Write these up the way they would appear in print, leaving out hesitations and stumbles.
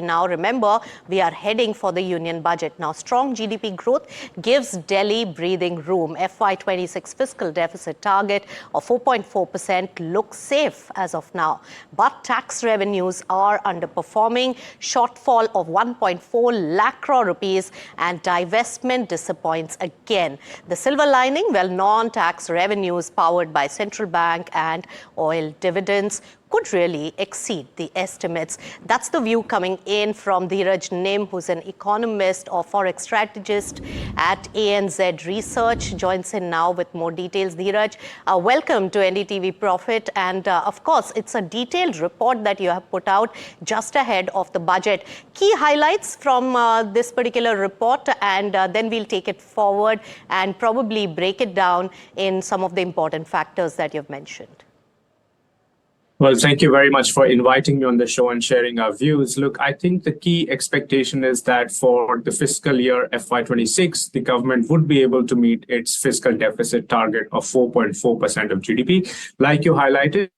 Now, remember, we are heading for the union budget. Now, strong GDP growth gives Delhi breathing room. FY26 fiscal deficit target of 4.4% looks safe as of now. But tax revenues are underperforming. Shortfall of 1.4 lakh crore rupees and divestment disappoints again. The silver lining, well, non-tax revenues powered by central bank and oil dividends could really exceed the estimates. That's the view coming in from Dheeraj Nim, who's an economist or forex strategist at ANZ Research, joins in now with more details. Dheeraj, welcome to NDTV Profit. And of course, it's a detailed report that you have put out just ahead of the budget. Key highlights from this particular report, and then we'll take it forward and probably break it down in some of the important factors that you've mentioned. Well, thank you very much for inviting me on the show and sharing our views. Look, I think the key expectation is that for the fiscal year FY26, the government would be able to meet its fiscal deficit target of 4.4% of GDP. Like you highlighted,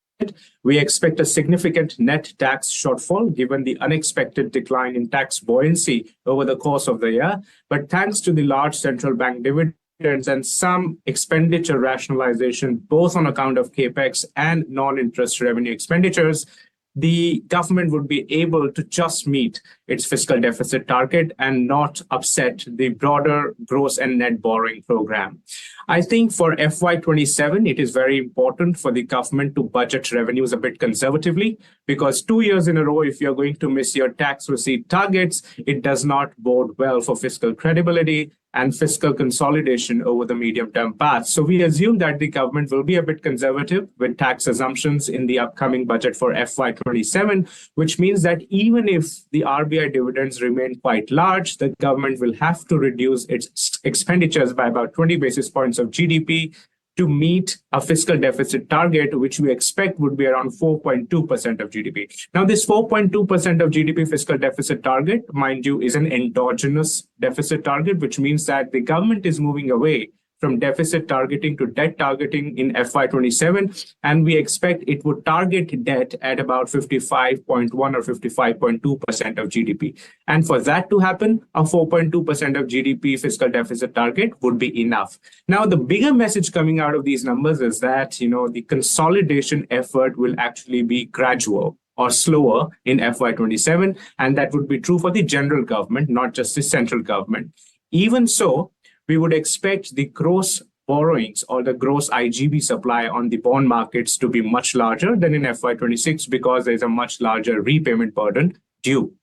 we expect a significant net tax shortfall given the unexpected decline in tax buoyancy over the course of the year. But thanks to the large central bank dividend and some expenditure rationalization, both on account of capex and non-interest revenue expenditures, the government would be able to just meet its fiscal deficit target and not upset the broader gross and net borrowing program. I think for FY27, it is very important for the government to budget revenues a bit conservatively, because 2 years in a row, if you're going to miss your tax receipt targets, it does not bode well for fiscal credibility and fiscal consolidation over the medium-term path. So we assume that the government will be a bit conservative with tax assumptions in the upcoming budget for FY27, which means that even if the RBI dividends remain quite large, the government will have to reduce its expenditures by about 20 basis points of GDP to meet a fiscal deficit target, which we expect would be around 4.2% of GDP. Now, this 4.2% of GDP fiscal deficit target, mind you, is an endogenous deficit target, which means that the government is moving away from deficit targeting to debt targeting in FY27, and we expect it would target debt at about 55.1 or 55.2% of GDP. And for that to happen, a 4.2% of GDP fiscal deficit target would be enough. Now, the bigger message coming out of these numbers is that, the consolidation effort will actually be gradual or slower in FY27, and that would be true for the general government, not just the central government. Even so, we would expect the gross borrowings or the gross IGB supply on the bond markets to be much larger than in FY26 because there's a much larger repayment burden due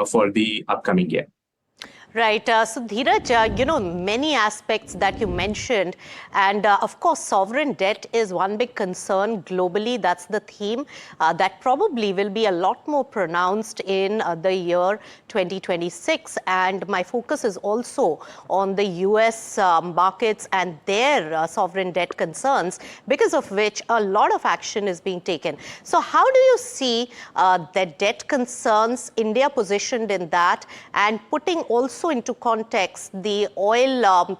for the upcoming year. Right. So, Dheeraj, many aspects that you mentioned. And of course, sovereign debt is one big concern globally. That's the theme that probably will be a lot more pronounced in the year 2026. And my focus is also on the US markets and their sovereign debt concerns, because of which a lot of action is being taken. So how do you see the debt concerns, India positioned in that, and putting also into context the oil,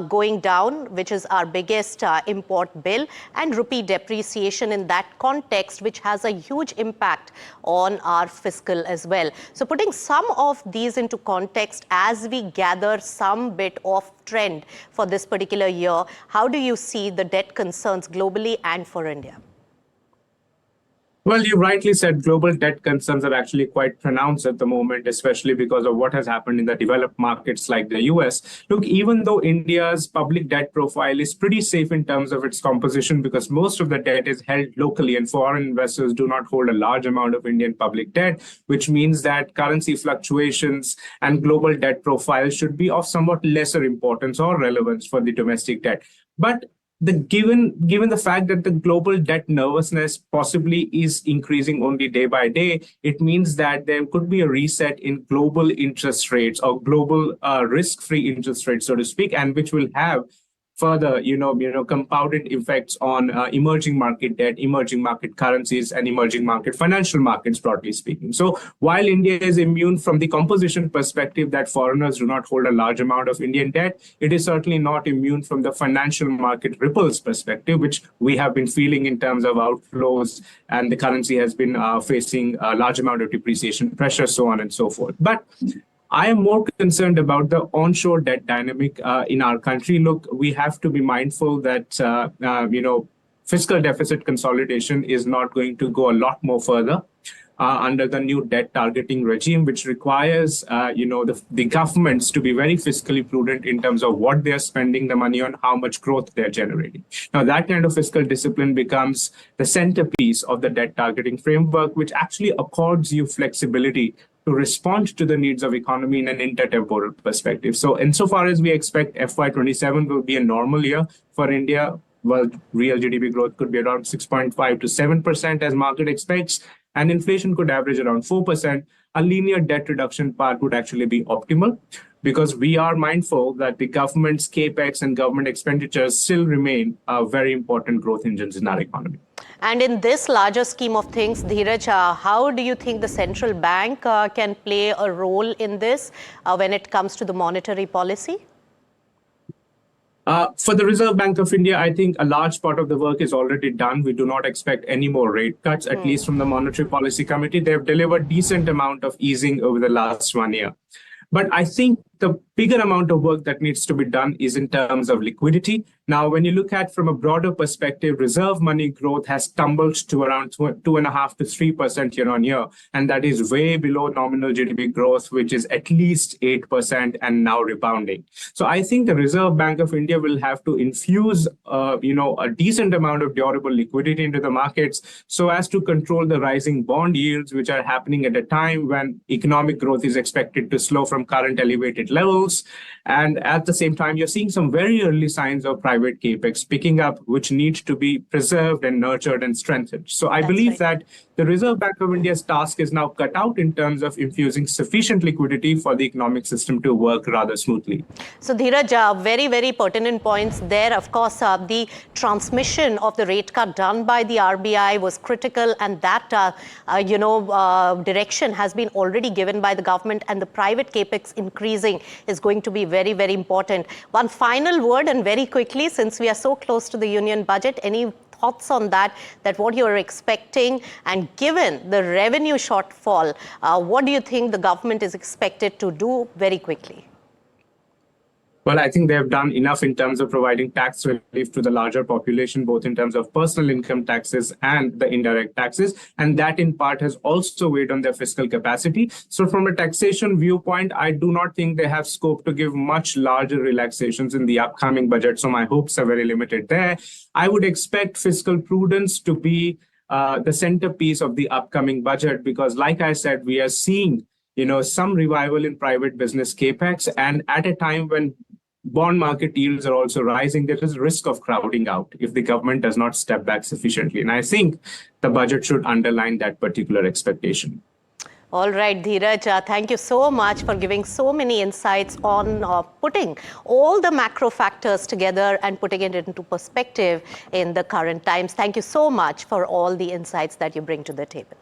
going down, which is our biggest import bill, and rupee depreciation in that context, which has a huge impact on our fiscal as well. So putting some of these into context as we gather some bit of trend for this particular year, how do you see the debt concerns globally and for India? Well, you rightly said global debt concerns are actually quite pronounced at the moment, especially because of what has happened in the developed markets like the US. Look, even though India's public debt profile is pretty safe in terms of its composition, because most of the debt is held locally and foreign investors do not hold a large amount of Indian public debt, which means that currency fluctuations and global debt profile should be of somewhat lesser importance or relevance for the domestic debt. But given the fact that the global debt nervousness possibly is increasing only day by day, it means that there could be a reset in global interest rates or global risk-free interest rates, so to speak, and which will have further, compounded effects on emerging market debt, emerging market currencies, and emerging market financial markets, broadly speaking. So while India is immune from the composition perspective that foreigners do not hold a large amount of Indian debt, it is certainly not immune from the financial market ripples perspective, which we have been feeling in terms of outflows, and the currency has been facing a large amount of depreciation pressure, so on and so forth. But I am more concerned about the onshore debt dynamic in our country. Look, we have to be mindful that, fiscal deficit consolidation is not going to go a lot more further under the new debt targeting regime, which requires, the governments to be very fiscally prudent in terms of what they're spending the money on, how much growth they're generating. Now, that kind of fiscal discipline becomes the centerpiece of the debt targeting framework, which actually accords you flexibility to respond to the needs of economy in an intertemporal perspective. So insofar as we expect FY27 will be a normal year for India, well, real GDP growth could be around 6.5 to 7% as market expects, and inflation could average around 4%. A linear debt reduction path would actually be optimal, because we are mindful that the government's capex and government expenditures still remain very important growth engines in our economy. And in this larger scheme of things, Dheeraj, how do you think the central bank can play a role in this when it comes to the monetary policy? For the Reserve Bank of India, I think a large part of the work is already done. We do not expect any more rate cuts, at least from the Monetary Policy Committee. They've delivered decent amount of easing over the last 1 year. But I think the bigger amount of work that needs to be done is in terms of liquidity. Now, when you look at from a broader perspective, reserve money growth has tumbled to around 2.5 to 3% year on year. And that is way below nominal GDP growth, which is at least 8% and now rebounding. So I think the Reserve Bank of India will have to infuse, a decent amount of durable liquidity into the markets so as to control the rising bond yields, which are happening at a time when economic growth is expected to slow from current elevated levels. And at the same time, you're seeing some very early signs of private capex picking up, which need to be preserved and nurtured and strengthened. So I believe that the Reserve Bank of India's task is now cut out in terms of infusing sufficient liquidity for the economic system to work rather smoothly. So Dheeraj, very, very pertinent points there. Of course, the transmission of the rate cut done by the RBI was critical, and that, direction has been already given by the government, and the private capex increasing is going to be very, very important. One final word, and very quickly, since we are so close to the union budget, any thoughts on that what you're expecting, and given the revenue shortfall, what do you think the government is expected to do very quickly? Well, I think they have done enough in terms of providing tax relief to the larger population, both in terms of personal income taxes and the indirect taxes. And that in part has also weighed on their fiscal capacity. So from a taxation viewpoint, I do not think they have scope to give much larger relaxations in the upcoming budget. So my hopes are very limited there. I would expect fiscal prudence to be the centerpiece of the upcoming budget, because like I said, we are seeing some revival in private business capex, and at a time when bond market yields are also rising, there is a risk of crowding out if the government does not step back sufficiently. And I think the budget should underline that particular expectation. All right, Dheeraj, thank you so much for giving so many insights on putting all the macro factors together and putting it into perspective in the current times. Thank you so much for all the insights that you bring to the table.